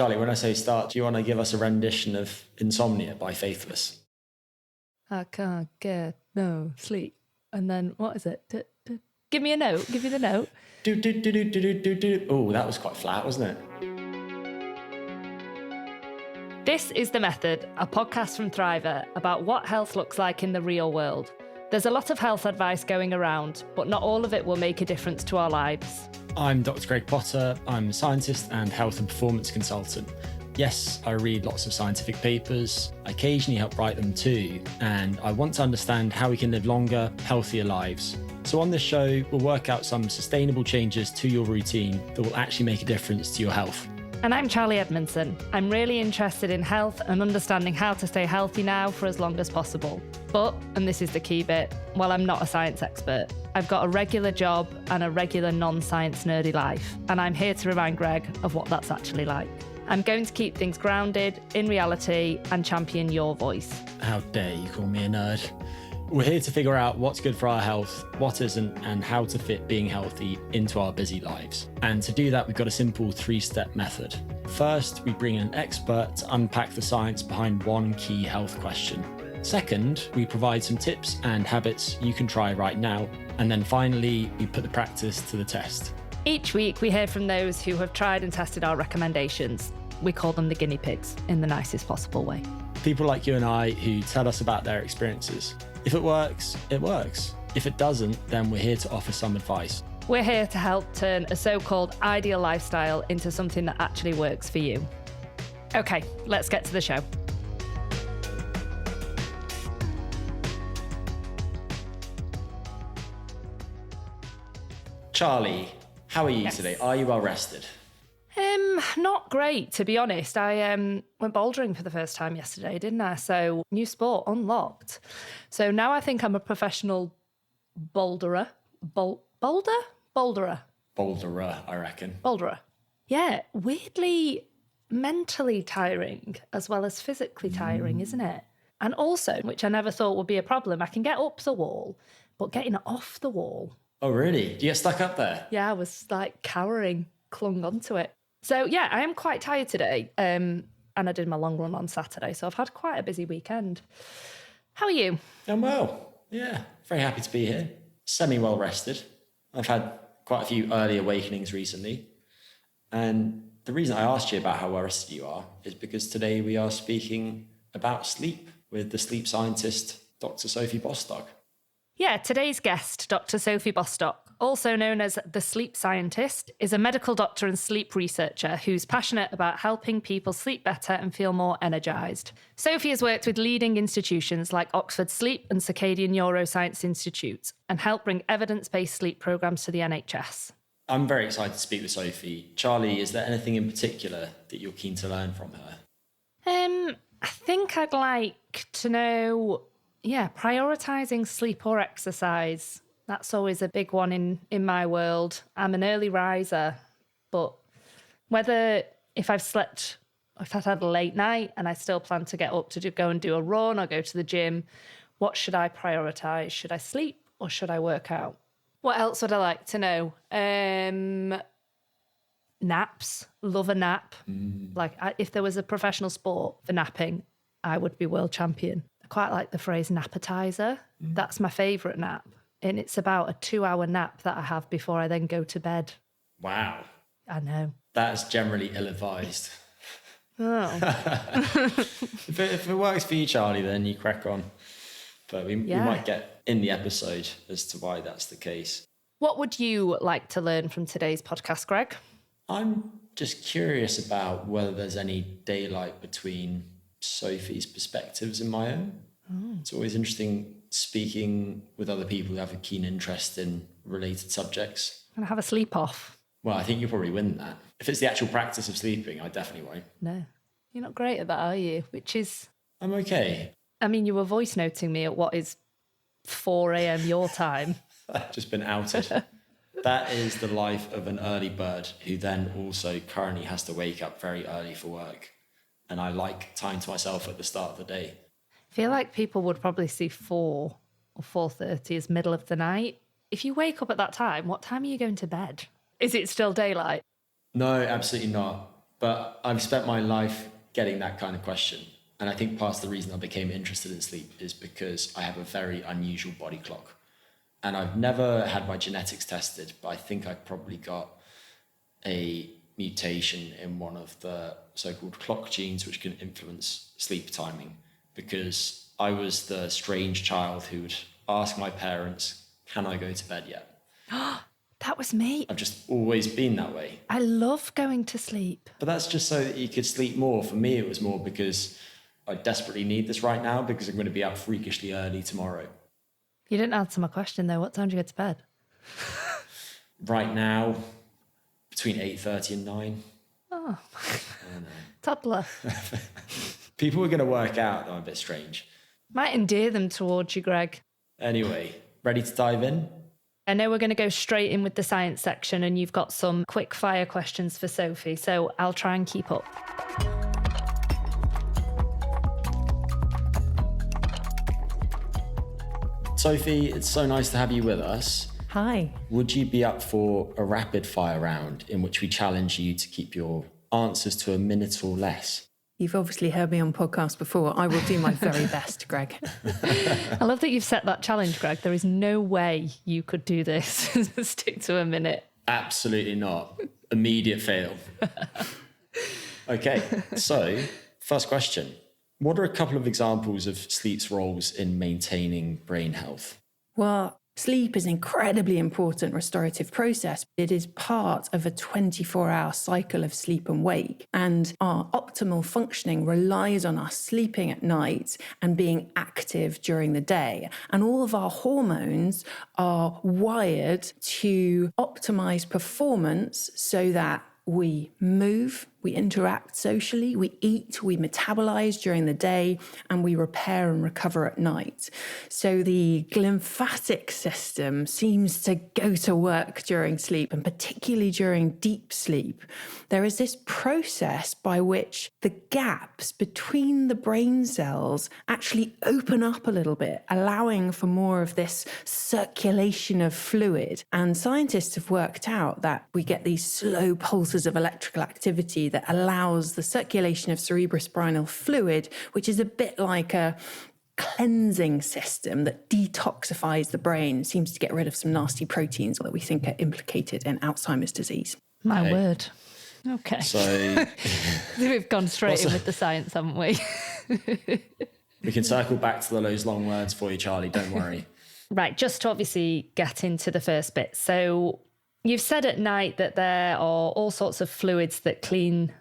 Charlie, when I say start, do you want to give us a rendition of Insomnia by Faithless? I can't get no sleep. And then, what is it? Give me a note. Give me the note. Oh, that was quite flat, wasn't it? This is The Method, a podcast from Thriver about what health looks like in the real world. There's a lot of health advice going around, but not all of it will make a difference to our lives. I'm Dr. Greg Potter. I'm a scientist and health and performance consultant. Yes, I read lots of scientific papers. I occasionally help write them too, and I want to understand how we can live longer, healthier lives. So on this show, we'll work out some sustainable changes to your routine that will actually make a difference to your health. And I'm Charlie Edmondson. I'm really interested in health and understanding how to stay healthy now for as long as possible. But, and this is the key bit, while I'm not a science expert, I've got a regular job and a regular non-science nerdy life, and I'm here to remind Greg of what that's actually like. I'm going to keep things grounded, in reality, and champion your voice. How dare you call me a nerd? We're here to figure out what's good for our health, what isn't, and how to fit being healthy into our busy lives. And to do that, we've got a simple 3-step method. First, we bring in an expert to unpack the science behind one key health question. Second, we provide some tips and habits you can try right now. And then finally, we put the practice to the test. Each week, we hear from those who have tried and tested our recommendations. We call them the guinea pigs in the nicest possible way. People like you and I who tell us about their experiences. If it works, it works. If it doesn't, then we're here to offer some advice. We're here to help turn a so-called ideal lifestyle into something that actually works for you. Okay, let's get to the show. Charlie, how are you Yes. today? Are you well rested? Not great, to be honest. I went bouldering for the first time yesterday, didn't I? So, new sport unlocked. So now I think I'm a professional boulderer. Boulderer, Boulderer, I reckon. Yeah, weirdly mentally tiring as well as physically tiring, isn't it? And also, which I never thought would be a problem, I can get up the wall, but getting off the wall. Oh, really? Do you get stuck up there? Yeah, I was like cowering, clung onto it. So yeah, I am quite tired today. And I did my long run on Saturday, so I've had quite a busy weekend. How are you? I'm well. Yeah, very happy to be here. Semi-well rested. I've had quite a few early awakenings recently. And the reason I asked you about how well rested you are is because today we are speaking about sleep with the sleep scientist, Dr. Sophie Bostock. Yeah, today's guest, Dr. Sophie Bostock, also known as the sleep scientist, is a medical doctor and sleep researcher who's passionate about helping people sleep better and feel more energised. Sophie has worked with leading institutions like Oxford Sleep and Circadian Neuroscience Institute and helped bring evidence-based sleep programmes to the NHS. I'm very excited to speak with Sophie. Charlie, is there anything in particular that you're keen to learn from her? I think I'd like to know, prioritising sleep or exercise. That's always a big one in my world. I'm an early riser, but whether if I've had a late night and I still plan to get up to go and do a run or go to the gym, what should I prioritise? Should I sleep or should I work out? What else would I like to know? Naps. Love a nap. If there was a professional sport for napping, I would be world champion. I quite like the phrase nappetizer. That's my favourite nap. And it's about a 2-hour nap that I have before I then go to bed. Wow. I know. That's generally ill-advised. Oh. If it works for you, Charlie, then you crack on. But we might get in the episode as to why that's the case. What would you like to learn from today's podcast, Greg? I'm just curious about whether there's any daylight between Sophie's perspectives and my own. It's always interesting speaking with other people who have a keen interest in related subjects. Can I have a sleep off? Well, I think you'll probably win that. If it's the actual practice of sleeping, I definitely won't. No. You're not great at that, are you? I'm okay. I mean, you were voice noting me at what is 4 a.m. your time. I've just been outed. That is the life of an early bird who then also currently has to wake up very early for work. And I like time to myself at the start of the day. I feel like people would probably see 4 or 4:30 as middle of the night. If you wake up at that time, what time are you going to bed? Is it still daylight? No, absolutely not. But I've spent my life getting that kind of question. And I think part of the reason I became interested in sleep is because I have a very unusual body clock. And I've never had my genetics tested, but I think I've probably got a mutation in one of the so-called clock genes, which can influence sleep timing. Because I was the strange child who would ask my parents, can I go to bed yet? That was me. I've just always been that way. I love going to sleep. But that's just so that you could sleep more. For me, it was more because I desperately need this right now because I'm going to be up freakishly early tomorrow. You didn't answer my question, though. What time do you go to bed? Right now, between 8:30 and 9. Oh, toddler. People are going to work out that I'm a bit strange. Might endear them towards you, Greg. Anyway, ready to dive in? I know we're going to go straight in with the science section, and you've got some quick fire questions for Sophie, so I'll try and keep up. Sophie, it's so nice to have you with us. Hi. Would you be up for a rapid fire round in which we challenge you to keep your answers to a minute or less? You've obviously heard me on podcasts before. I will do my very best, Greg. I love that you've set that challenge, Greg. There is no way you could do this. Stick to a minute. Absolutely not. Immediate fail. Okay, so first question. What are a couple of examples of sleep's roles in maintaining brain health? Well, sleep is an incredibly important restorative process. It is part of a 24-hour cycle of sleep and wake, and our optimal functioning relies on us sleeping at night and being active during the day. And all of our hormones are wired to optimize performance so that we move, we interact socially, we eat, we metabolize during the day, and we repair and recover at night. So the glymphatic system seems to go to work during sleep, and particularly during deep sleep. There is this process by which the gaps between the brain cells actually open up a little bit, allowing for more of this circulation of fluid. And scientists have worked out that we get these slow pulses of electrical activity that allows the circulation of cerebrospinal fluid, which is a bit like a cleansing system that detoxifies the brain, seems to get rid of some nasty proteins that we think are implicated in Alzheimer's disease. My word. Okay. So we've gone straight in with the science, haven't we? we can circle back to those long words for you, Charlie. Don't worry. Right. Just to obviously get into the first bit. So you've said at night that there are all sorts of fluids that clean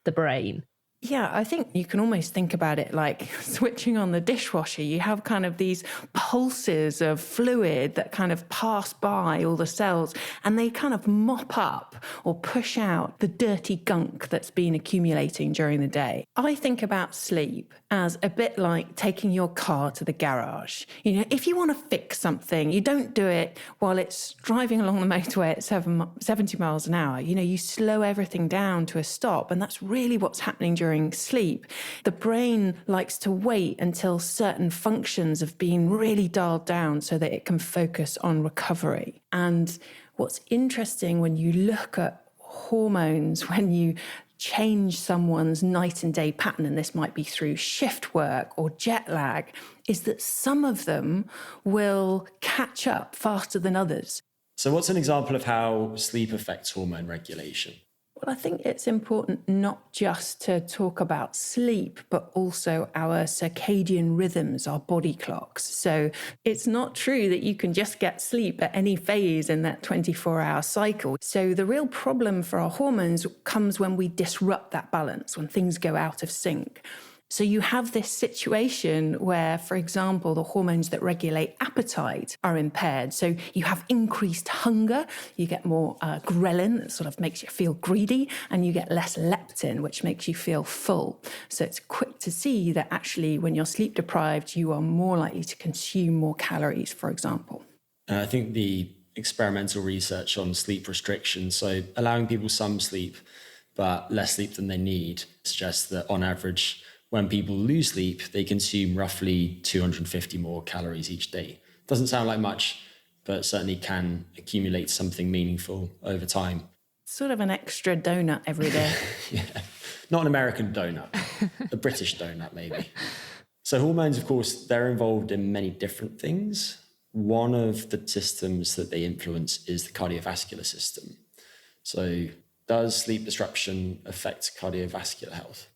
the brain. Yeah, I think you can almost think about it like switching on the dishwasher. You have kind of these pulses of fluid that kind of pass by all the cells, and they kind of mop up or push out the dirty gunk that's been accumulating during the day. I think about sleep as a bit like taking your car to the garage. You know, if you want to fix something, you don't do it while it's driving along the motorway at 70 miles an hour. You know, you slow everything down to a stop, and that's really what's happening during sleep. The brain likes to wait until certain functions have been really dialed down so that it can focus on recovery. And what's interesting when you look at hormones, when you change someone's night and day pattern, and this might be through shift work or jet lag, is that some of them will catch up faster than others. So what's an example of how sleep affects hormone regulation? Well, I think it's important not just to talk about sleep, but also our circadian rhythms, our body clocks. So it's not true that you can just get sleep at any phase in that 24-hour cycle. So the real problem for our hormones comes when we disrupt that balance, when things go out of sync. So you have this situation where, for example, the hormones that regulate appetite are impaired. So you have increased hunger, you get more ghrelin that sort of makes you feel greedy, and you get less leptin, which makes you feel full. So it's quick to see that actually when you're sleep deprived, you are more likely to consume more calories, for example. I think the experimental research on sleep restriction, so allowing people some sleep, but less sleep than they need, suggests that on average, when people lose sleep, they consume roughly 250 more calories each day. Doesn't sound like much, but certainly can accumulate something meaningful over time. sort of an extra donut every day. Yeah, not an American donut, a British donut maybe. So hormones, of course, they're involved in many different things. One of the systems that they influence is the cardiovascular system. So does sleep disruption affect cardiovascular health?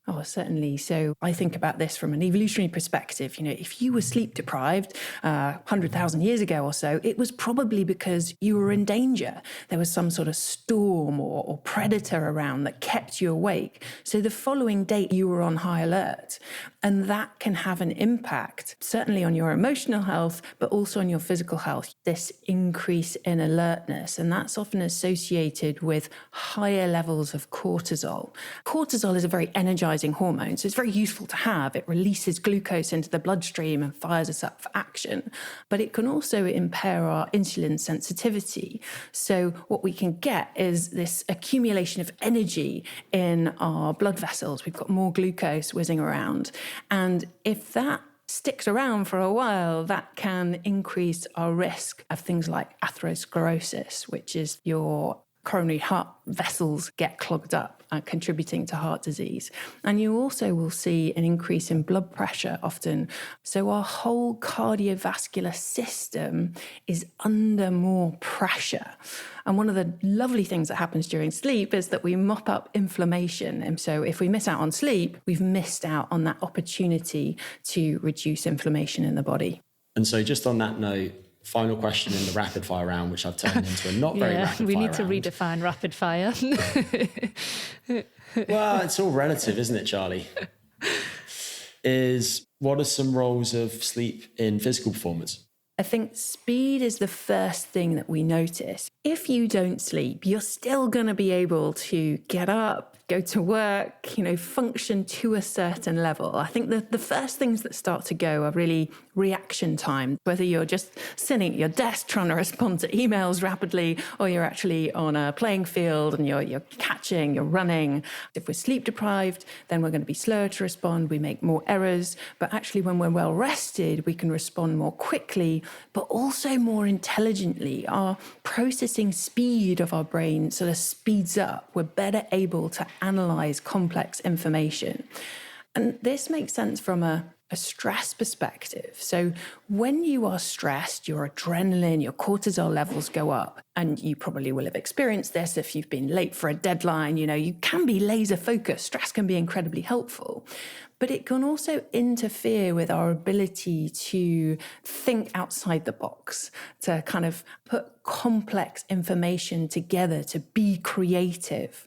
Oh, certainly. So I think about this from an evolutionary perspective. If you were sleep deprived 100,000 years ago or so, it was probably because you were in danger. There was some sort of storm or predator around that kept you awake. So the following day, you were on high alert. And that can have an impact, certainly on your emotional health, but also on your physical health. This increase in alertness, and that's often associated with higher levels of cortisol. Cortisol is a very energizing hormone, so it's very useful to have. It releases glucose into the bloodstream and fires us up for action, but it can also impair our insulin sensitivity. So what we can get is this accumulation of energy in our blood vessels. We've got more glucose whizzing around. And if that sticks around for a while, that can increase our risk of things like atherosclerosis, which is your coronary heart vessels get clogged up, contributing to heart disease. And you also will see an increase in blood pressure often. So our whole cardiovascular system is under more pressure. And one of the lovely things that happens during sleep is that we mop up inflammation. And so if we miss out on sleep, we've missed out on that opportunity to reduce inflammation in the body. And so just on that note, final question in the rapid fire round, which I've turned into a not very rapid fire we need to round. redefine rapid fire. Well, it's all relative, isn't it, Charlie? What are some roles of sleep in physical performance? I think speed is the first thing that we notice. If you don't sleep, you're still going to be able to get up, go to work, function to a certain level. I think the first things that start to go are really reaction time, whether you're just sitting at your desk trying to respond to emails rapidly, or you're actually on a playing field and you're catching, you're running. If we're sleep deprived, then we're going to be slower to respond. We make more errors. But actually, when we're well rested, we can respond more quickly, but also more intelligently. Our processing speed of our brain sort of speeds up. We're better able to analyze complex information. And this makes sense from a stress perspective. So when you are stressed, your adrenaline, your cortisol levels go up. And you probably will have experienced this if you've been late for a deadline. You can be laser focused. Stress can be incredibly helpful. But it can also interfere with our ability to think outside the box, to kind of put complex information together, to be creative.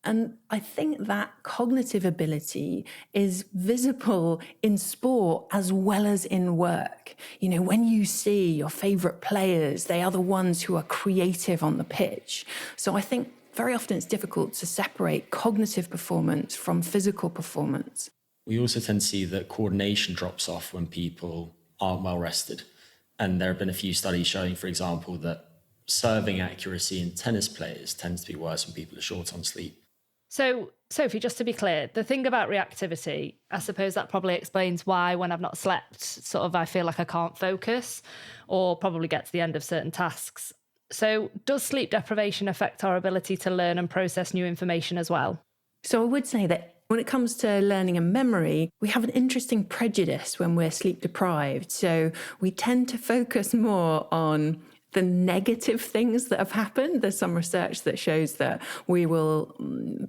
And I think that cognitive ability is visible in sport as well as in work. When you see your favorite players, they are the ones who are creative on the pitch. So I think very often it's difficult to separate cognitive performance from physical performance. We also tend to see that coordination drops off when people aren't well rested. And there have been a few studies showing, for example, that serving accuracy in tennis players tends to be worse when people are short on sleep. So, Sophie, just to be clear, the thing about reactivity, I suppose that probably explains why when I've not slept, I feel like I can't focus or probably get to the end of certain tasks. So does sleep deprivation affect our ability to learn and process new information as well? So I would say that when it comes to learning and memory, we have an interesting prejudice when we're sleep deprived. So we tend to focus more on the negative things that have happened. There's some research that shows that we will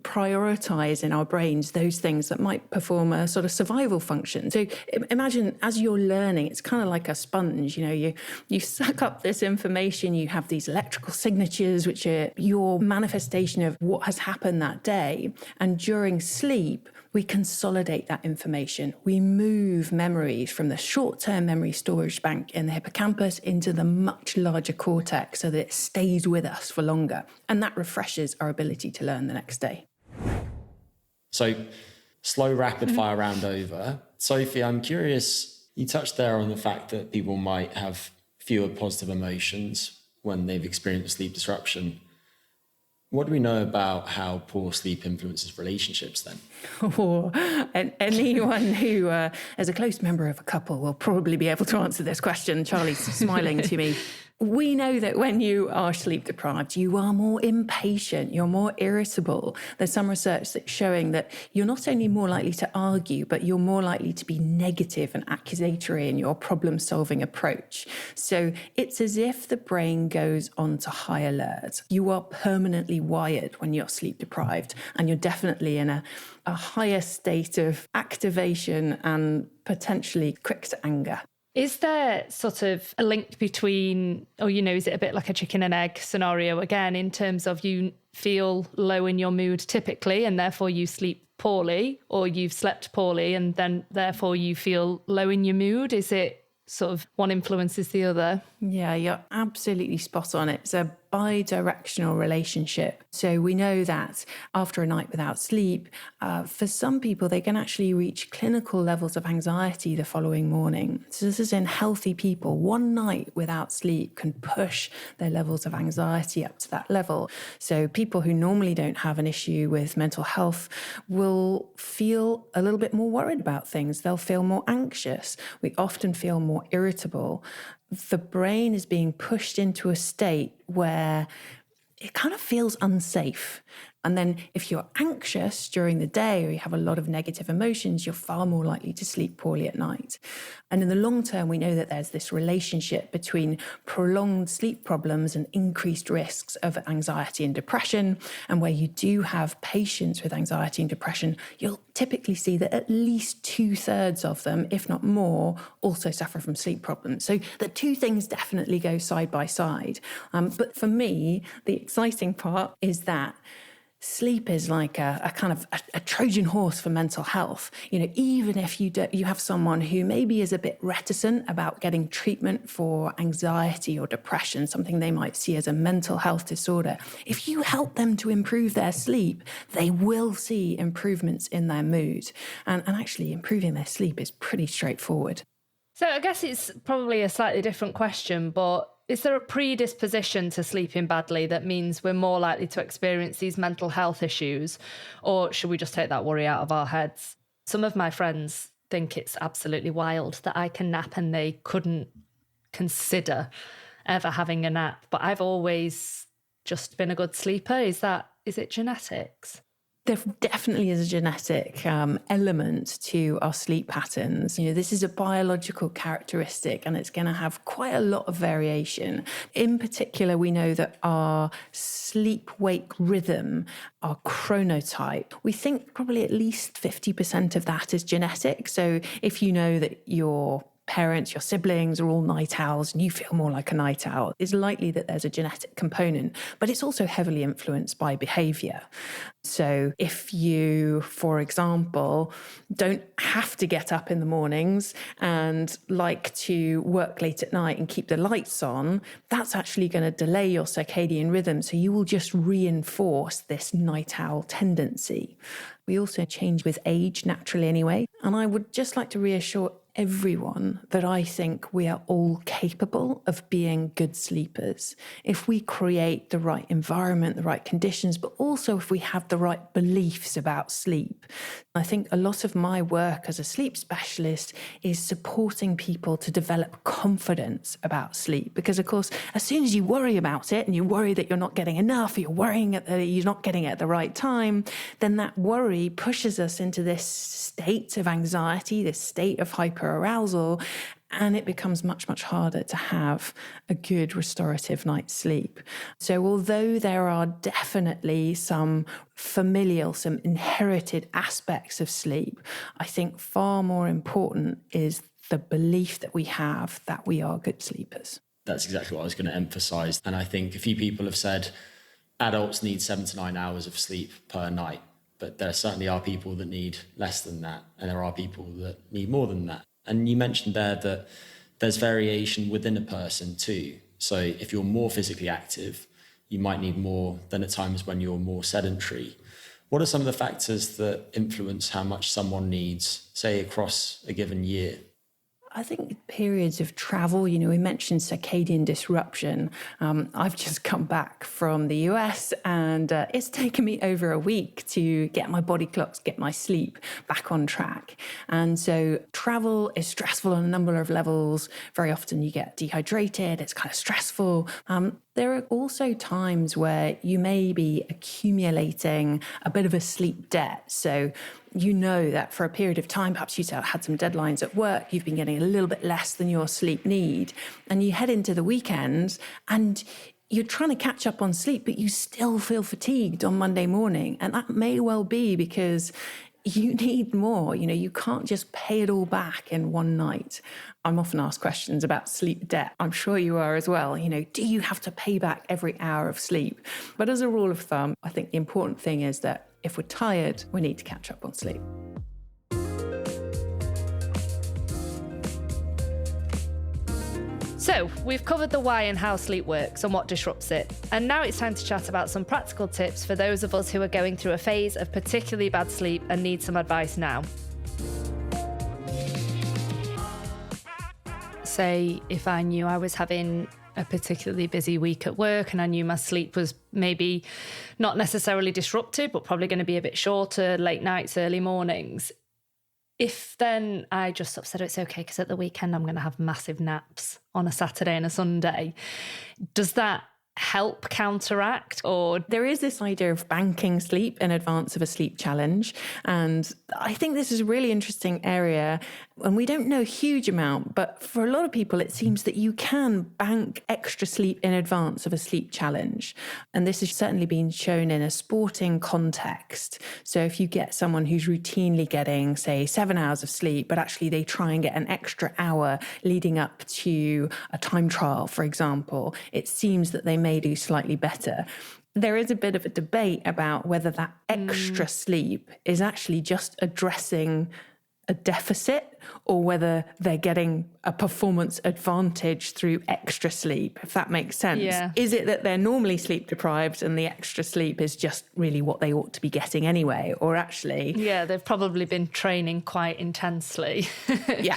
prioritize in our brains those things that might perform a sort of survival function. So imagine as you're learning, it's kind of like a sponge. You suck up this information, you have these electrical signatures, which are your manifestation of what has happened that day. And during sleep, we consolidate that information. We move memories from the short-term memory storage bank in the hippocampus into the much larger cortex so that it stays with us for longer. And that refreshes our ability to learn the next day. So slow rapid fire round over. Sophie, I'm curious, you touched there on the fact that people might have fewer positive emotions when they've experienced sleep disruption. What do we know about how poor sleep influences relationships then? And anyone who is a close member of a couple will probably be able to answer this question. Charlie's smiling to me. We know that when you are sleep deprived, you are more impatient, you're more irritable. There's some research that's showing that you're not only more likely to argue, but you're more likely to be negative and accusatory in your problem-solving approach. So it's as if the brain goes on to high alert. You are permanently wired when you're sleep deprived, and you're definitely in a higher state of activation and potentially quick to anger. Is there sort of a link between, is it a bit like a chicken and egg scenario again, in terms of you feel low in your mood typically, and therefore you sleep poorly, or you've slept poorly and then therefore you feel low in your mood? Is it sort of one influences the other? Yeah, you're absolutely spot on. It's a bi-directional relationship. So we know that after a night without sleep, for some people, they can actually reach clinical levels of anxiety the following morning. So this is in healthy people. One night without sleep can push their levels of anxiety up to that level. So people who normally don't have an issue with mental health will feel a little bit more worried about things. They'll feel more anxious. We often feel more irritable. The brain is being pushed into a state where it kind of feels unsafe. And then if you're anxious during the day, or you have a lot of negative emotions, you're far more likely to sleep poorly at night. And in the long term, we know that there's this relationship between prolonged sleep problems and increased risks of anxiety and depression. And where you do have patients with anxiety and depression, you'll typically see that at least 2/3 of them, if not more, also suffer from sleep problems. So the two things definitely go side by side. But for me, the exciting part is that sleep is like a kind of a Trojan horse for mental health. Even if you have someone who maybe is a bit reticent about getting treatment for anxiety or depression, something they might see as a mental health disorder, if you help them to improve their sleep, they will see improvements in their mood. And actually improving their sleep is pretty straightforward. So I guess it's probably a slightly different question, but is there a predisposition to sleeping badly that means we're more likely to experience these mental health issues? Or should we just take that worry out of our heads? Some of my friends think it's absolutely wild that I can nap and they couldn't consider ever having a nap. But I've always just been a good sleeper. Is it genetics? There definitely is a genetic element to our sleep patterns. This is a biological characteristic, and it's going to have quite a lot of variation. In particular, we know that our sleep-wake rhythm, our chronotype, we think probably at least 50% of that is genetic. So if you know that your parents, your siblings are all night owls and you feel more like a night owl, it's likely that there's a genetic component, but it's also heavily influenced by behavior. So if you, for example, don't have to get up in the mornings and like to work late at night and keep the lights on, that's actually going to delay your circadian rhythm. So you will just reinforce this night owl tendency. We also change with age naturally anyway. And I would just like to reassure everyone that I think we are all capable of being good sleepers if we create the right environment, the right conditions, but also if we have the right beliefs about sleep. I think a lot of my work as a sleep specialist is supporting people to develop confidence about sleep, because of course, as soon as you worry about it and you worry that you're not getting enough, or you're worrying that you're not getting it at the right time, then that worry pushes us into this state of anxiety, this state of hyperarousal, and it becomes much, much harder to have a good restorative night's sleep. So although there are definitely some familial, some inherited aspects of sleep, I think far more important is the belief that we have that we are good sleepers. That's exactly what I was going to emphasize. And I think a few people have said adults need 7 to 9 hours of sleep per night, but there certainly are people that need less than that, and there are people that need more than that. And you mentioned there that there's variation within a person too. So if you're more physically active, you might need more than at times when you're more sedentary. What are some of the factors that influence how much someone needs, say, across a given year? I think periods of travel, we mentioned circadian disruption. I've just come back from the US and it's taken me over a week to get my body clocks, get my sleep back on track. And so travel is stressful on a number of levels. Very often you get dehydrated, it's kind of stressful. There are also times where you may be accumulating a bit of a sleep debt. So you know that for a period of time, perhaps you had some deadlines at work, you've been getting a little bit less than your sleep need, and you head into the weekends and you're trying to catch up on sleep, but you still feel fatigued on Monday morning. And that may well be because you need more. You can't just pay it all back in one night. I'm often asked questions about sleep debt. I'm sure you are as well. Do you have to pay back every hour of sleep? But as a rule of thumb, I think the important thing is that if we're tired, we need to catch up on sleep. So, we've covered the why and how sleep works and what disrupts it. And now it's time to chat about some practical tips for those of us who are going through a phase of particularly bad sleep and need some advice now. Say, if I knew I was having a particularly busy week at work and I knew my sleep was maybe not necessarily disrupted, but probably going to be a bit shorter, late nights, early mornings. If then I just sort of said, it's okay because at the weekend I'm going to have massive naps on a Saturday and a Sunday, does that help counteract? Or there is this idea of banking sleep in advance of a sleep challenge. And I think this is a really interesting area. And we don't know a huge amount, but for a lot of people, it seems that you can bank extra sleep in advance of a sleep challenge. And this has certainly been shown in a sporting context. So if you get someone who's routinely getting, say, 7 hours of sleep, but actually they try and get an extra hour leading up to a time trial, for example, it seems that they may do slightly better. There is a bit of a debate about whether that extra sleep is actually just addressing a deficit or whether they're getting a performance advantage through extra sleep, if that makes sense. Yeah. Is it that they're normally sleep deprived and the extra sleep is just really what they ought to be getting anyway? Or actually... Yeah, they've probably been training quite intensely. Yeah.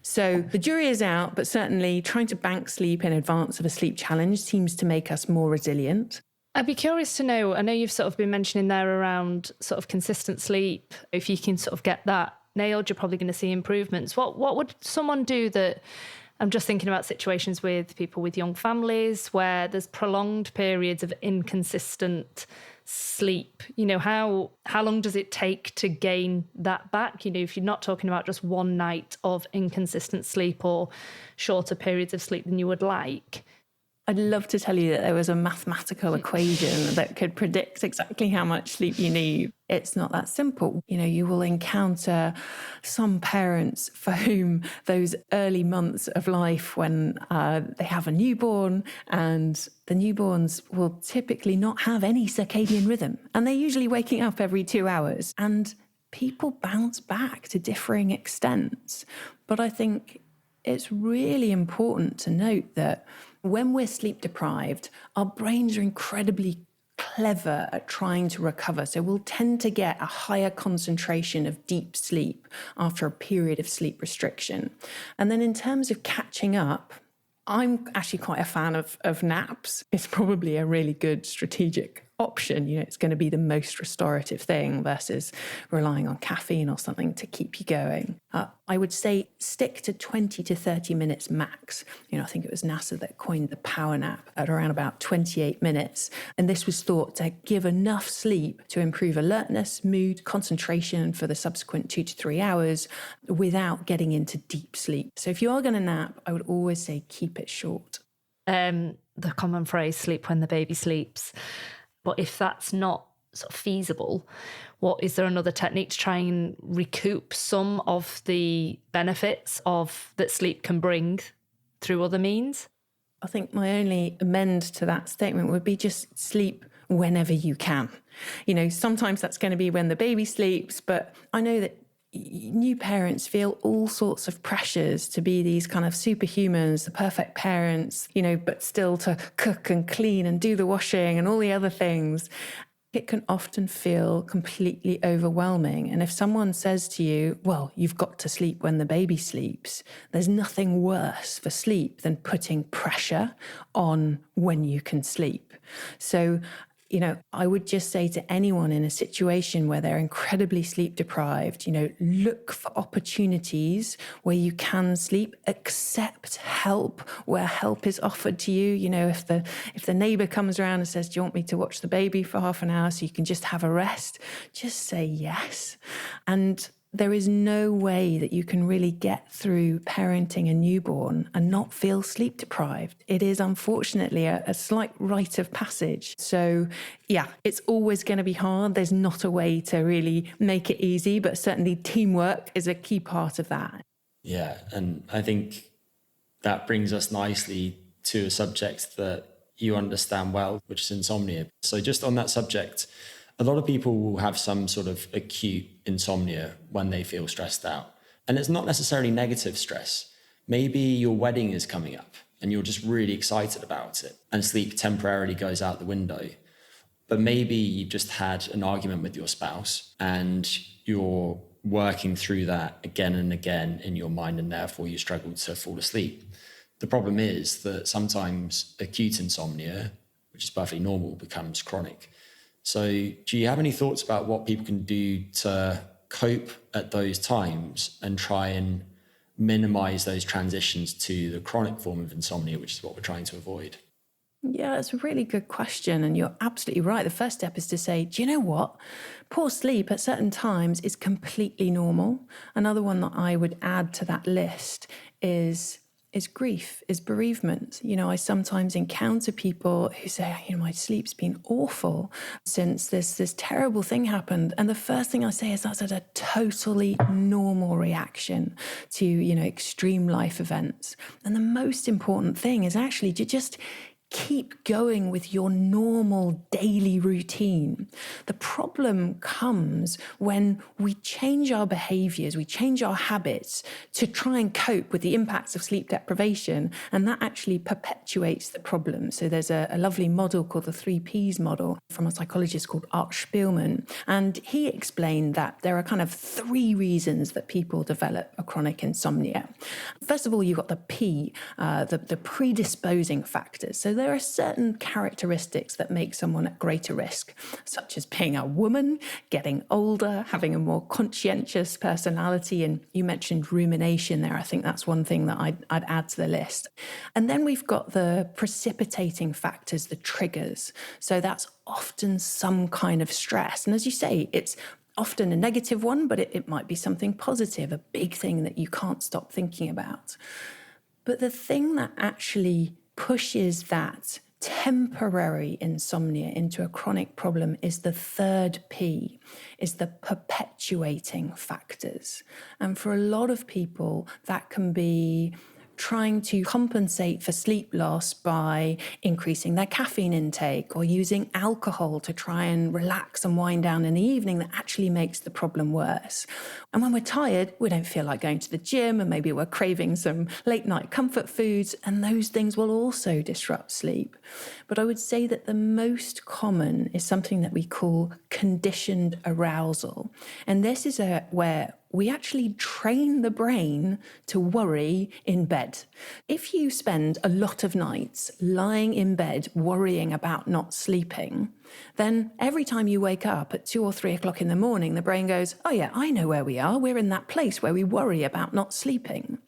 So the jury is out, but certainly trying to bank sleep in advance of a sleep challenge seems to make us more resilient. I'd be curious to know, I know you've sort of been mentioning there around sort of consistent sleep. If you can sort of get that nailed, you're probably going to see improvements. What would someone do that, I'm just thinking about situations with people with young families where there's prolonged periods of inconsistent sleep. How long does it take to gain that back? If you're not talking about just one night of inconsistent sleep or shorter periods of sleep than you would like. I'd love to tell you that there was a mathematical equation that could predict exactly how much sleep you need. It's not that simple. You will encounter some parents for whom those early months of life when they have a newborn, and the newborns will typically not have any circadian rhythm. And they're usually waking up every 2 hours. And people bounce back to differing extents. But I think it's really important to note that when we're sleep deprived, our brains are incredibly clever at trying to recover. So we'll tend to get a higher concentration of deep sleep after a period of sleep restriction. And then in terms of catching up, I'm actually quite a fan of naps. It's probably a really good strategic option. It's going to be the most restorative thing versus relying on caffeine or something to keep you going. I would say stick to 20 to 30 minutes max. I think it was NASA that coined the power nap at around about 28 minutes. And this was thought to give enough sleep to improve alertness, mood, concentration for the subsequent 2 to 3 hours without getting into deep sleep. So if you are going to nap, I would always say keep it short. The common phrase, sleep when the baby sleeps. But if that's not sort of feasible, is there another technique to try and recoup some of the benefits that sleep can bring through other means? I think my only amend to that statement would be just sleep whenever you can. Sometimes that's going to be when the baby sleeps, but I know that new parents feel all sorts of pressures to be these kind of superhumans, the perfect parents, but still to cook and clean and do the washing and all the other things. it can often feel completely overwhelming. And if someone says to you, well, you've got to sleep when the baby sleeps, there's nothing worse for sleep than putting pressure on when you can sleep. So, I would just say to anyone in a situation where they're incredibly sleep deprived, look for opportunities where you can sleep, accept help where help is offered to you. If the neighbor comes around and says, do you want me to watch the baby for half an hour so you can just have a rest? Just say yes. And there is no way that you can really get through parenting a newborn and not feel sleep deprived. It is unfortunately a slight rite of passage. So yeah, it's always going to be hard. There's not a way to really make it easy, but certainly teamwork is a key part of that. Yeah, and I think that brings us nicely to a subject that you understand well, which is insomnia. So just on that subject, a lot of people will have some sort of acute insomnia when they feel stressed out. And it's not necessarily negative stress. Maybe your wedding is coming up and you're just really excited about it and sleep temporarily goes out the window. But maybe you've just had an argument with your spouse and you're working through that again and again in your mind, and therefore you struggle to fall asleep. The problem is that sometimes acute insomnia, which is perfectly normal, becomes chronic. So do you have any thoughts about what people can do to cope at those times and try and minimize those transitions to the chronic form of insomnia, which is what we're trying to avoid? Yeah, it's a really good question. And you're absolutely right. The first step is to say, do you know what? Poor sleep at certain times is completely normal. Another one that I would add to that list is grief, is bereavement. I sometimes encounter people who say, my sleep's been awful since this terrible thing happened. And the first thing I say is that's a totally normal reaction to, extreme life events. And the most important thing is actually to just keep going with your normal daily routine. The problem comes when we change our behaviors, we change our habits to try and cope with the impacts of sleep deprivation, and that actually perpetuates the problem. So there's a lovely model called the 3Ps model from a psychologist called Art Spielman, and he explained that there are kind of 3 reasons that people develop a chronic insomnia. First of all, you've got the P, the predisposing factors. So there are certain characteristics that make someone at greater risk, such as being a woman, getting older, having a more conscientious personality. And you mentioned rumination there. I think that's one thing that I'd add to the list. And then we've got the precipitating factors, the triggers. So that's often some kind of stress. And as you say, it's often a negative one, but it might be something positive, a big thing that you can't stop thinking about. But the thing that actually pushes that temporary insomnia into a chronic problem is the 3rd P, is the perpetuating factors. And for a lot of people, that can be trying to compensate for sleep loss by increasing their caffeine intake or using alcohol to try and relax and wind down in the evening. That actually makes the problem worse. And when we're tired, we don't feel like going to the gym, and maybe we're craving some late night comfort foods, and those things will also disrupt sleep. But I would say that the most common is something that we call conditioned arousal. And this is where we actually train the brain to worry in bed. If you spend a lot of nights lying in bed worrying about not sleeping, then every time you wake up at 2 or 3 o'clock in the morning, the brain goes, oh yeah, I know where we are. We're in that place where we worry about not sleeping.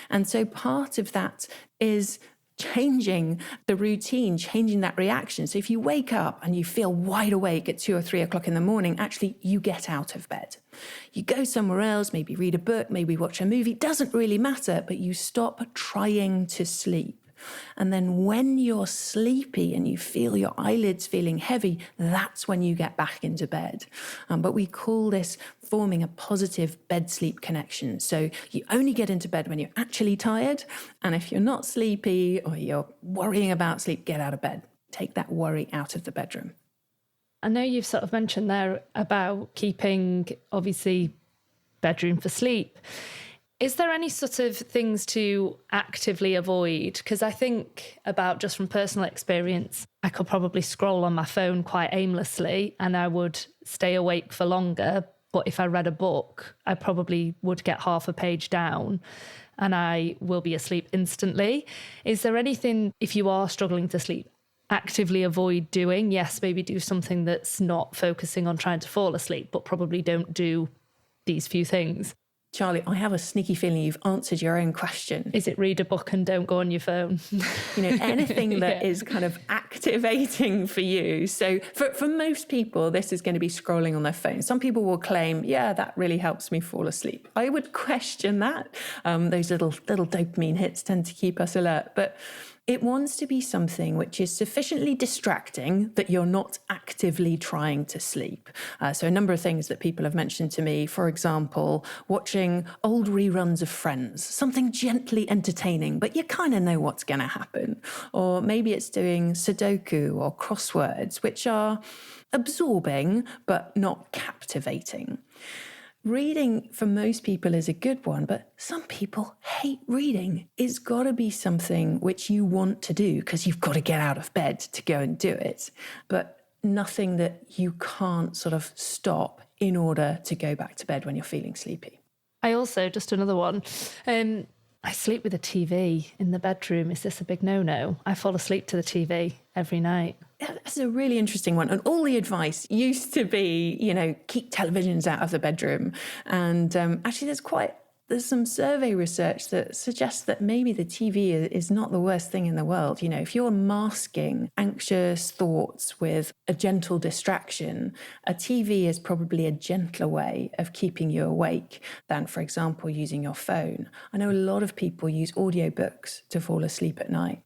And so part of that is changing the routine, changing that reaction. So if you wake up and you feel wide awake at 2 or 3 o'clock in the morning, actually you get out of bed. You go somewhere else, maybe read a book, maybe watch a movie, doesn't really matter, but you stop trying to sleep. And then when you're sleepy and you feel your eyelids feeling heavy, that's when you get back into bed. But we call this forming a positive bed-sleep connection. So you only get into bed when you're actually tired. And if you're not sleepy or you're worrying about sleep, get out of bed. Take that worry out of the bedroom. I know you've sort of mentioned there about keeping, obviously, bedroom for sleep. Is there any sort of things to actively avoid? Because I think about, just from personal experience, I could probably scroll on my phone quite aimlessly and I would stay awake for longer. But if I read a book, I probably would get half a page down and I will be asleep instantly. Is there anything, if you are struggling to sleep, actively avoid doing? Yes, maybe do something that's not focusing on trying to fall asleep, but probably don't do these few things. Charlie, I have a sneaky feeling you've answered your own question. Is it read a book and don't go on your phone? Anything that is kind of activating for you. So for most people, this is going to be scrolling on their phone. Some people will claim, yeah, that really helps me fall asleep. I would question that. Those little dopamine hits tend to keep us alert. But it wants to be something which is sufficiently distracting that you're not actively trying to sleep. So a number of things that people have mentioned to me, for example, watching old reruns of Friends, something gently entertaining, but you kind of know what's going to happen. Or maybe it's doing Sudoku or crosswords, which are absorbing but not captivating. Reading for most people is a good one, but some people hate reading. It's got to be something which you want to do because you've got to get out of bed to go and do it, but nothing that you can't sort of stop in order to go back to bed when you're feeling sleepy. I also, just another one, I sleep with a TV in the bedroom. Is this a big no-no? I fall asleep to the TV every night. That's a really interesting one. And all the advice used to be, keep televisions out of the bedroom. And actually, there's some survey research that suggests that maybe the TV is not the worst thing in the world. If you're masking anxious thoughts with a gentle distraction, a TV is probably a gentler way of keeping you awake than, for example, using your phone. I know a lot of people use audiobooks to fall asleep at night,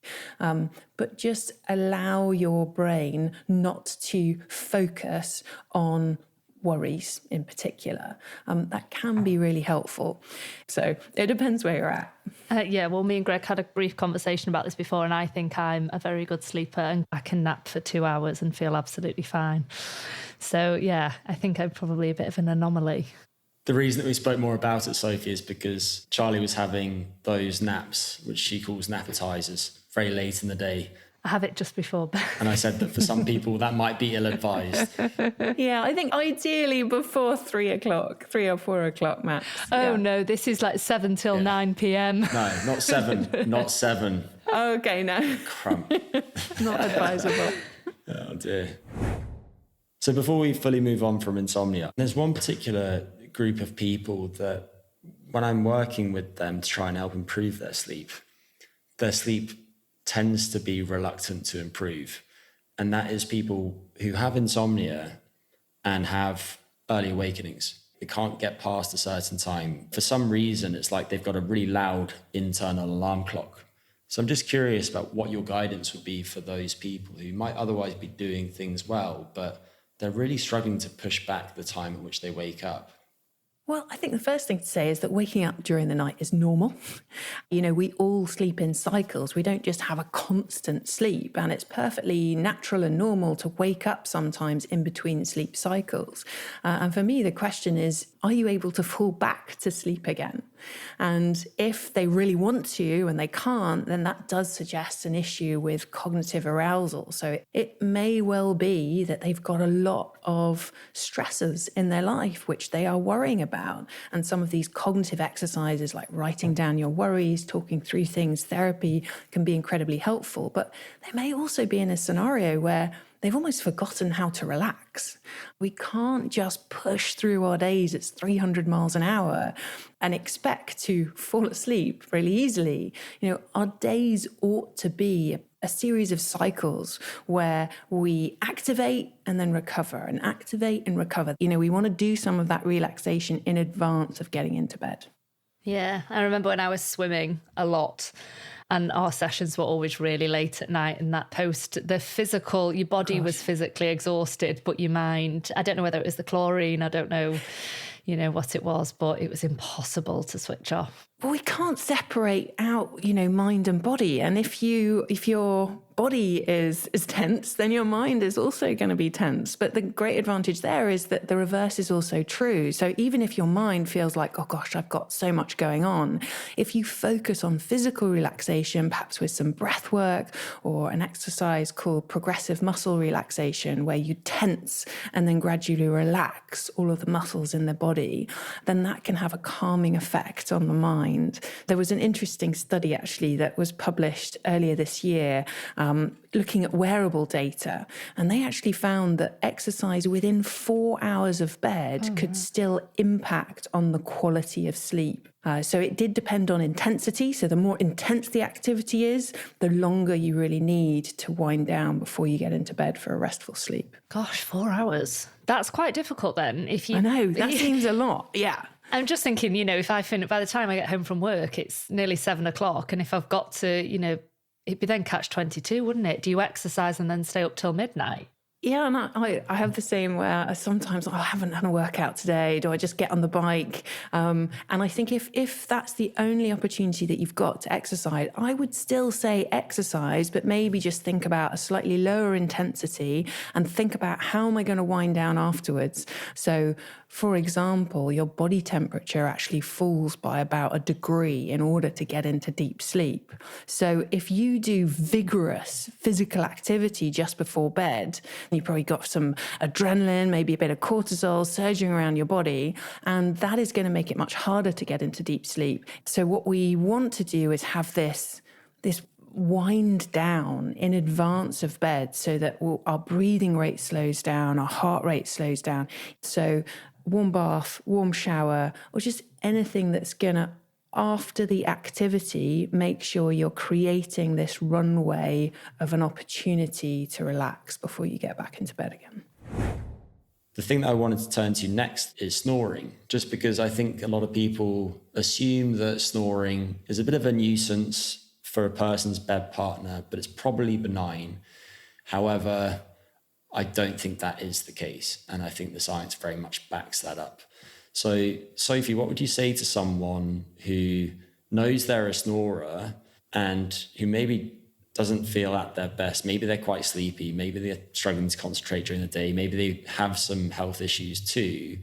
but just allow your brain not to focus on worries in particular. That can be really helpful. So it depends where you're at. Well, me and Greg had a brief conversation about this before, and I think I'm a very good sleeper and I can nap for 2 hours and feel absolutely fine. So yeah, I think I'm probably a bit of an anomaly. The reason that we spoke more about it, Sophie, is because Charlie was having those naps, which she calls nappetizers, very late in the day. I have it just before bed. And I said that for some people that might be ill-advised. Yeah, I think ideally before 3 or 4 o'clock max. Oh no, this is like 7 till 9 p.m. No, not 7, not 7. Okay, no. Crump. Not advisable. Oh dear. So before we fully move on from insomnia, there's one particular group of people that when I'm working with them to try and help improve their sleep tends to be reluctant to improve. And that is people who have insomnia and have early awakenings. They can't get past a certain time. For some reason, it's like they've got a really loud internal alarm clock. So I'm just curious about what your guidance would be for those people who might otherwise be doing things well, but they're really struggling to push back the time at which they wake up. Well, I think the first thing to say is that waking up during the night is normal. We all sleep in cycles. We don't just have a constant sleep, and it's perfectly natural and normal to wake up sometimes in between sleep cycles. And for me, the question is, are you able to fall back to sleep again? And if they really want to and they can't, then that does suggest an issue with cognitive arousal. So it may well be that they've got a lot of stressors in their life which they are worrying about. And some of these cognitive exercises like writing down your worries, talking through things, therapy can be incredibly helpful. But they may also be in a scenario where they've almost forgotten how to relax. We can't just push through our days at 300 miles an hour and expect to fall asleep really easily. Our days ought to be a series of cycles where we activate and then recover and activate and recover. We want to do some of that relaxation in advance of getting into bed. Yeah, I remember when I was swimming a lot, and our sessions were always really late at night, and that your body was physically exhausted, but your mind, I don't know whether it was the chlorine, I don't know, what it was, but it was impossible to switch off. Well, we can't separate out, mind and body. And if you're body is tense, then your mind is also going to be tense. But the great advantage there is that the reverse is also true. So even if your mind feels like, oh gosh, I've got so much going on, if you focus on physical relaxation, perhaps with some breath work or an exercise called progressive muscle relaxation, where you tense and then gradually relax all of the muscles in the body, then that can have a calming effect on the mind. There was an interesting study actually that was published earlier this year, looking at wearable data, and they actually found that exercise within 4 hours of bed could still impact on the quality of sleep. So it did depend on intensity. So the more intense the activity is, the longer you really need to wind down before you get into bed for a restful sleep. Gosh, 4 hours. That's quite difficult then. I know, that seems a lot. Yeah. I'm just thinking, if I finish, by the time I get home from work, it's nearly 7 o'clock. And if I've got to, it'd be then catch 22, wouldn't it? Do you exercise and then stay up till midnight? Yeah, and I have the same where sometimes I haven't done a workout today. Do I just get on the bike? And I think if that's the only opportunity that you've got to exercise, I would still say exercise, but maybe just think about a slightly lower intensity and think about how am I going to wind down afterwards. So, for example, your body temperature actually falls by about a degree in order to get into deep sleep. So if you do vigorous physical activity just before bed, you've probably got some adrenaline, maybe a bit of cortisol surging around your body, and that is going to make it much harder to get into deep sleep. So what we want to do is have this wind down in advance of bed so that our breathing rate slows down, our heart rate slows down. So warm bath, warm shower, or just anything that's going to, after the activity, make sure you're creating this runway of an opportunity to relax before you get back into bed again. The thing that I wanted to turn to next is snoring, just because I think a lot of people assume that snoring is a bit of a nuisance for a person's bed partner, but it's probably benign. However, I don't think that is the case. And I think the science very much backs that up. So, Sophie, what would you say to someone who knows they're a snorer and who maybe doesn't feel at their best? Maybe they're quite sleepy. Maybe they're struggling to concentrate during the day. Maybe they have some health issues too.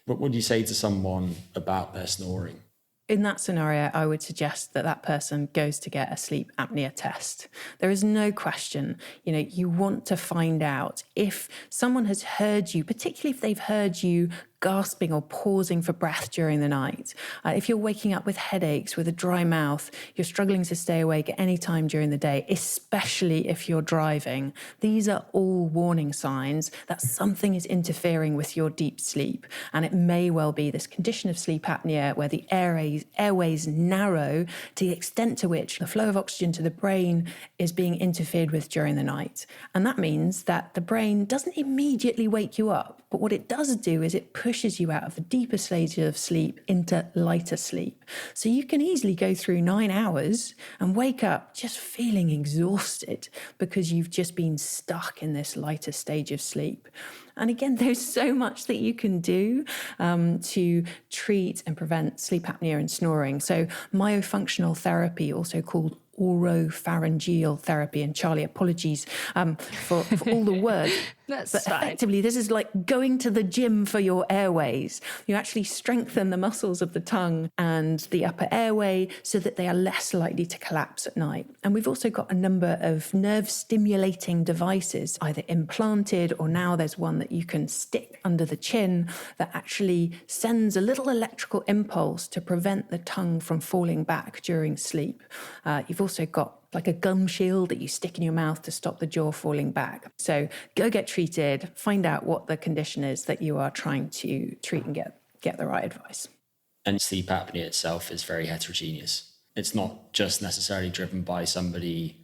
What would you say to someone about their snoring? In that scenario, I would suggest that that person goes to get a sleep apnea test. There is no question, you want to find out if someone has heard you, particularly if they've heard you gasping or pausing for breath during the night. If you're waking up with headaches, with a dry mouth, you're struggling to stay awake at any time during the day, especially if you're driving. These are all warning signs that something is interfering with your deep sleep. And it may well be this condition of sleep apnea where the airways narrow to the extent to which the flow of oxygen to the brain is being interfered with during the night. And that means that the brain doesn't immediately wake you up, but what it does do is it pushes you out of the deeper stages of sleep into lighter sleep. So you can easily go through 9 hours and wake up just feeling exhausted because you've just been stuck in this lighter stage of sleep. And again, there's so much that you can do to treat and prevent sleep apnea and snoring. So myofunctional therapy, also called oropharyngeal therapy, and Charlie, apologies for all the words. But effectively, this is like going to the gym for your airways. You actually strengthen the muscles of the tongue and the upper airway so that they are less likely to collapse at night. And we've also got a number of nerve stimulating devices, either implanted or now there's one that you can stick under the chin that actually sends a little electrical impulse to prevent the tongue from falling back during sleep. You've also got like a gum shield that you stick in your mouth to stop the jaw falling back. So go get treated, find out what the condition is that you are trying to treat and get the right advice. And sleep apnea itself is very heterogeneous. It's not just necessarily driven by somebody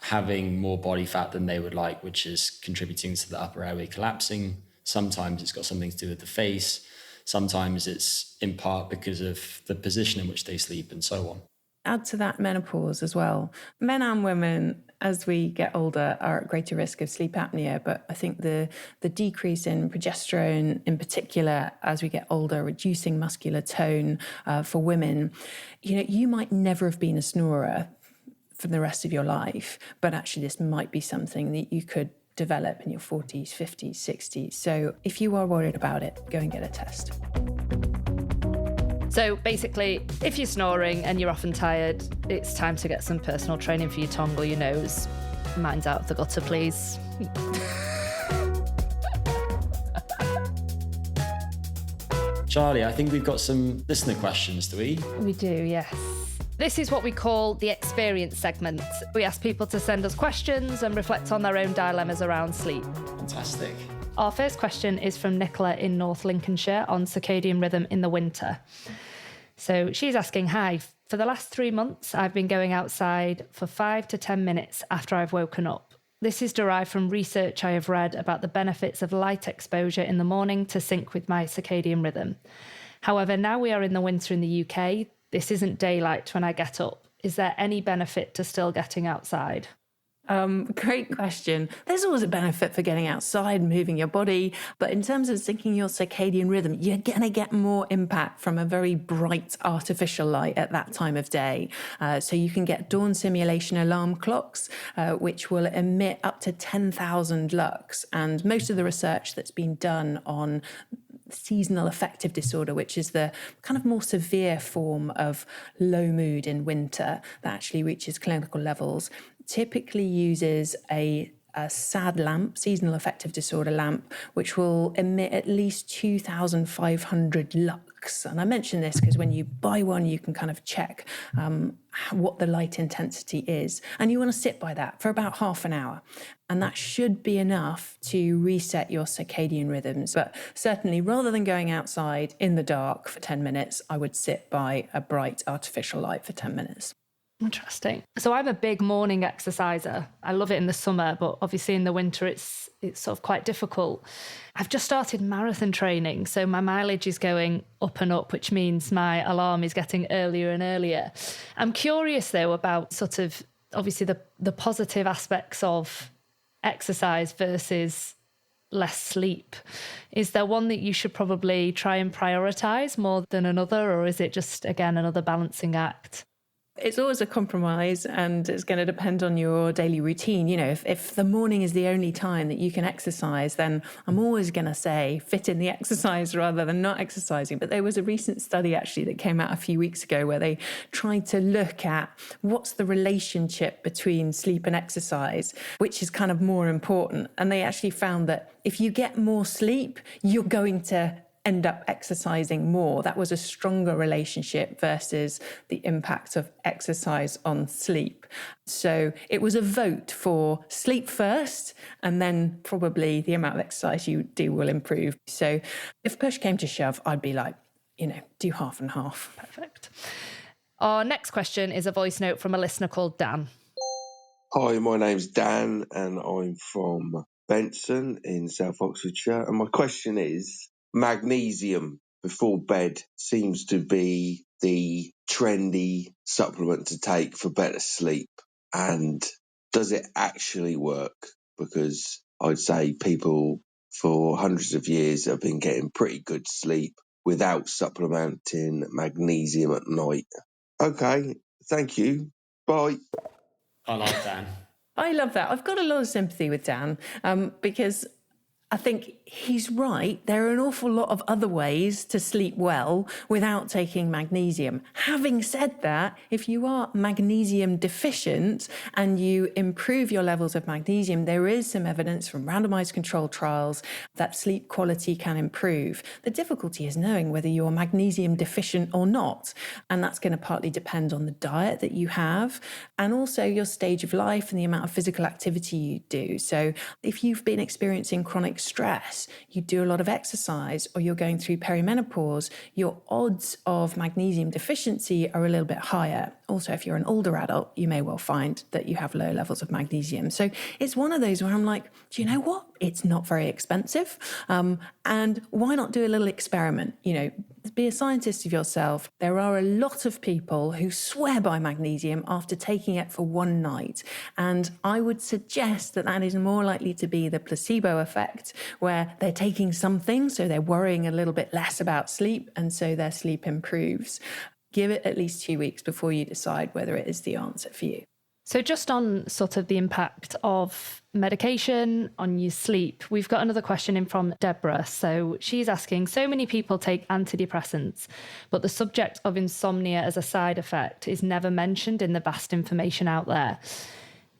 having more body fat than they would like, which is contributing to the upper airway collapsing. Sometimes it's got something to do with the face. Sometimes it's in part because of the position in which they sleep and so on. Add to that menopause as well. Men and women, as we get older, are at greater risk of sleep apnea, but I think the decrease in progesterone in particular as we get older, reducing muscular tone for women, you might never have been a snorer for the rest of your life, but actually this might be something that you could develop in your 40s, 50s, 60s. So if you are worried about it, go and get a test. So basically, if you're snoring and you're often tired, it's time to get some personal training for your tongue or your nose. Mine's out of the gutter, please. Charlie, I think we've got some listener questions, do we? We do, yes. This is what we call the experience segment. We ask people to send us questions and reflect on their own dilemmas around sleep. Fantastic. Our first question is from Nicola in North Lincolnshire on circadian rhythm in the winter. So she's asking, hi, for the last 3 months, I've been going outside for 5 to 10 minutes after I've woken up. This is derived from research I have read about the benefits of light exposure in the morning to sync with my circadian rhythm. However, now we are in the winter in the UK, this isn't daylight when I get up. Is there any benefit to still getting outside? Great question. There's always a benefit for getting outside, moving your body. But in terms of syncing your circadian rhythm, you're going to get more impact from a very bright artificial light at that time of day. So you can get dawn simulation alarm clocks, which will emit up to 10,000 lux. And most of the research that's been done on seasonal affective disorder, which is the kind of more severe form of low mood in winter that actually reaches clinical levels, typically uses a SAD lamp, seasonal affective disorder lamp, which will emit at least 2,500 lux. And I mention this because when you buy one, you can kind of check what the light intensity is. And you want to sit by that for about half an hour. And that should be enough to reset your circadian rhythms. But certainly, rather than going outside in the dark for 10 minutes, I would sit by a bright artificial light for 10 minutes. Interesting. So I'm a big morning exerciser. I love it in the summer, but obviously in the winter it's sort of quite difficult. I've just started marathon training, so my mileage is going up and up, which means my alarm is getting earlier and earlier. I'm curious though about sort of obviously the positive aspects of exercise versus less sleep. Is there one that you should probably try and prioritize more than another, or is it just again another balancing act? It's always a compromise, and it's going to depend on your daily routine. You know, if the morning is the only time that you can exercise, then I'm always going to say fit in the exercise rather than not exercising. But there was a recent study actually that came out a few weeks ago where they tried to look at what's the relationship between sleep and exercise, which is kind of more important. And they actually found that if you get more sleep, you're going to end up exercising more. That was a stronger relationship versus the impact of exercise on sleep. So it was a vote for sleep first, and then probably the amount of exercise you do will improve. So if push came to shove, I'd be like, do half and half. Perfect. Our next question is a voice note from a listener called Dan. Hi, my name's Dan and I'm from Benson in South Oxfordshire. And my question is, magnesium before bed seems to be the trendy supplement to take for better sleep. And does it actually work? Because I'd say people for hundreds of years have been getting pretty good sleep without supplementing magnesium at night. Okay, thank you. Bye. I like Dan. I love that. I've got a lot of sympathy with Dan because I think he's right. There are an awful lot of other ways to sleep well without taking magnesium. Having said that, if you are magnesium deficient and you improve your levels of magnesium, there is some evidence from randomized controlled trials that sleep quality can improve. The difficulty is knowing whether you're magnesium deficient or not. And that's going to partly depend on the diet that you have and also your stage of life and the amount of physical activity you do. So if you've been experiencing chronic stress, you do a lot of exercise, or you're going through perimenopause, your odds of magnesium deficiency are a little bit higher. Also, if you're an older adult, you may well find that you have low levels of magnesium. So it's one of those where I'm like, do you know what? It's not very expensive. And why not do a little experiment? Be a scientist of yourself. There are a lot of people who swear by magnesium after taking it for one night. And I would suggest that that is more likely to be the placebo effect, where they're taking something, so they're worrying a little bit less about sleep, and so their sleep improves. Give it at least 2 weeks before you decide whether it is the answer for you. So just on sort of the impact of medication on your sleep, we've got another question in from Deborah. So she's asking, so many people take antidepressants, but the subject of insomnia as a side effect is never mentioned in the vast information out there.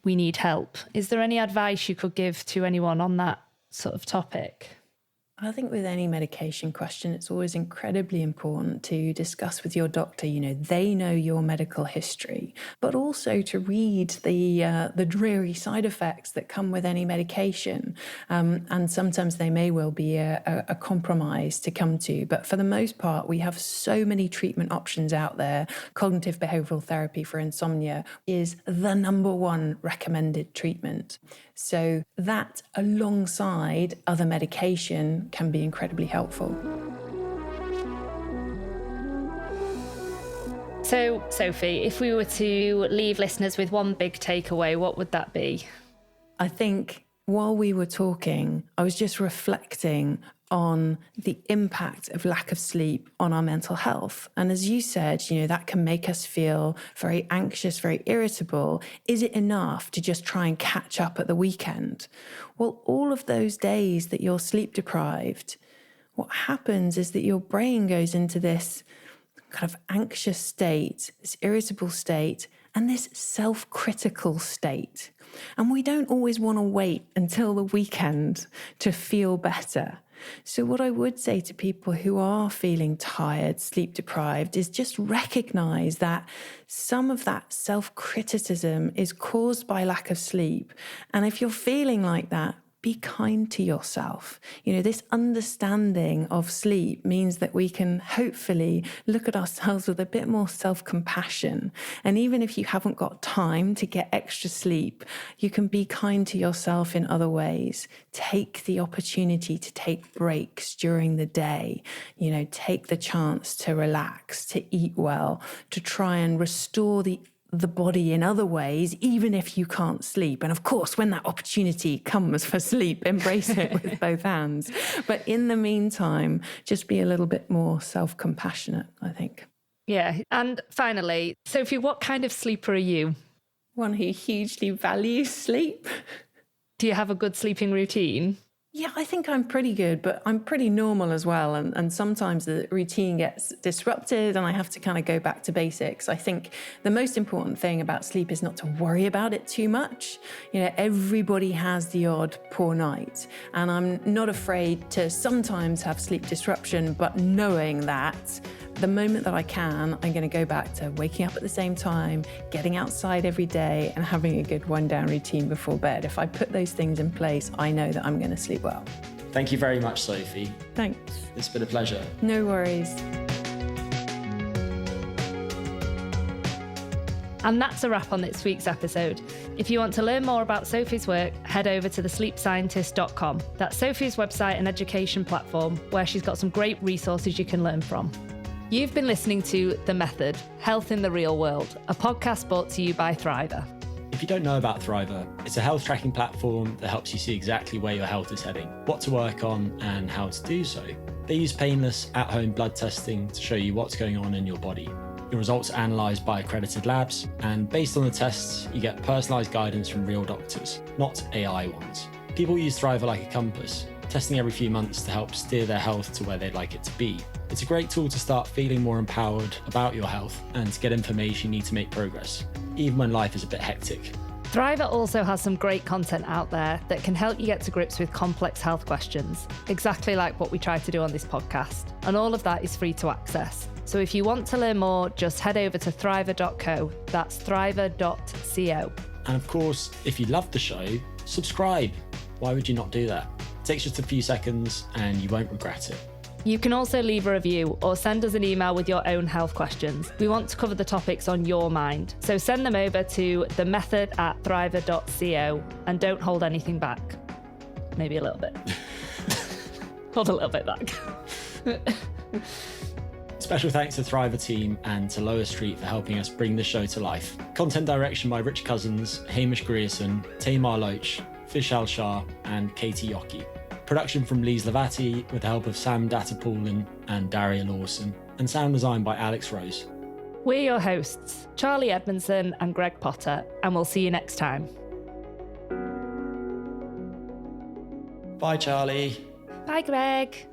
We need help. Is there any advice you could give to anyone on that sort of topic? I think with any medication question, it's always incredibly important to discuss with your doctor. They know your medical history, but also to read the dreary side effects that come with any medication. And sometimes they may well be a compromise to come to. But for the most part, we have so many treatment options out there. Cognitive behavioral therapy for insomnia is the number one recommended treatment. So that, alongside other medication, can be incredibly helpful. So, Sophie, if we were to leave listeners with one big takeaway, what would that be? I think while we were talking, I was just reflecting on the impact of lack of sleep on our mental health. And as you said, that can make us feel very anxious, very irritable. Is it enough to just try and catch up at the weekend? Well, all of those days that you're sleep deprived, what happens is that your brain goes into this kind of anxious state, this irritable state, and this self-critical state. And we don't always want to wait until the weekend to feel better. So what I would say to people who are feeling tired, sleep deprived, is just recognize that some of that self-criticism is caused by lack of sleep. And if you're feeling like that, be kind to yourself. This understanding of sleep means that we can hopefully look at ourselves with a bit more self-compassion. And even if you haven't got time to get extra sleep, you can be kind to yourself in other ways. Take the opportunity to take breaks during the day. Take the chance to relax, to eat well, to try and restore the body in other ways, even if you can't sleep. And of course, when that opportunity comes for sleep, embrace it with both hands. But in the meantime, just be a little bit more self-compassionate, I think. Yeah. And finally, Sophie, what kind of sleeper are you? One who hugely values sleep. Do you have a good sleeping routine? Yeah, I think I'm pretty good, but I'm pretty normal as well. And sometimes the routine gets disrupted and I have to kind of go back to basics. I think the most important thing about sleep is not to worry about it too much. Everybody has the odd poor night. And I'm not afraid to sometimes have sleep disruption, but knowing that the moment that I can, I'm going to go back to waking up at the same time, getting outside every day, and having a good wind-down routine before bed. If I put those things in place, I know that I'm going to sleep well. Thank you very much, Sophie. Thanks. It's been a pleasure. No worries. And that's a wrap on this week's episode. If you want to learn more about Sophie's work, head over to thesleepscientist.com. That's Sophie's website and education platform, where she's got some great resources you can learn from. You've been listening to The Method, Health in the Real World, a podcast brought to you by Thriver. If you don't know about Thriver, it's a health tracking platform that helps you see exactly where your health is heading, what to work on, and how to do so. They use painless, at-home blood testing to show you what's going on in your body. Your results are analysed by accredited labs, and based on the tests, you get personalised guidance from real doctors, not AI ones. People use Thriver like a compass, testing every few months to help steer their health to where they'd like it to be. It's a great tool to start feeling more empowered about your health and to get information you need to make progress, even when life is a bit hectic. Thriver also has some great content out there that can help you get to grips with complex health questions, exactly like what we try to do on this podcast. And all of that is free to access. So if you want to learn more, just head over to thriver.co. That's thriver.co. And of course, if you love the show, subscribe. Why would you not do that? It takes just a few seconds and you won't regret it. You can also leave a review or send us an email with your own health questions. We want to cover the topics on your mind. So send them over to themethod@thriver.co and don't hold anything back. Maybe a little bit. Hold a little bit back. Special thanks to Thriver team and to Lower Street for helping us bring the show to life. Content direction by Rich Cousins, Hamish Grierson, Tamar Loach, Vishal Shah and Katie Yockey. Production from Lise Lavati with the help of Sam Datapoulin and Daria Lawson, and sound design by Alex Rose. We're your hosts, Charlie Edmondson and Greg Potter, and we'll see you next time. Bye, Charlie. Bye, Greg.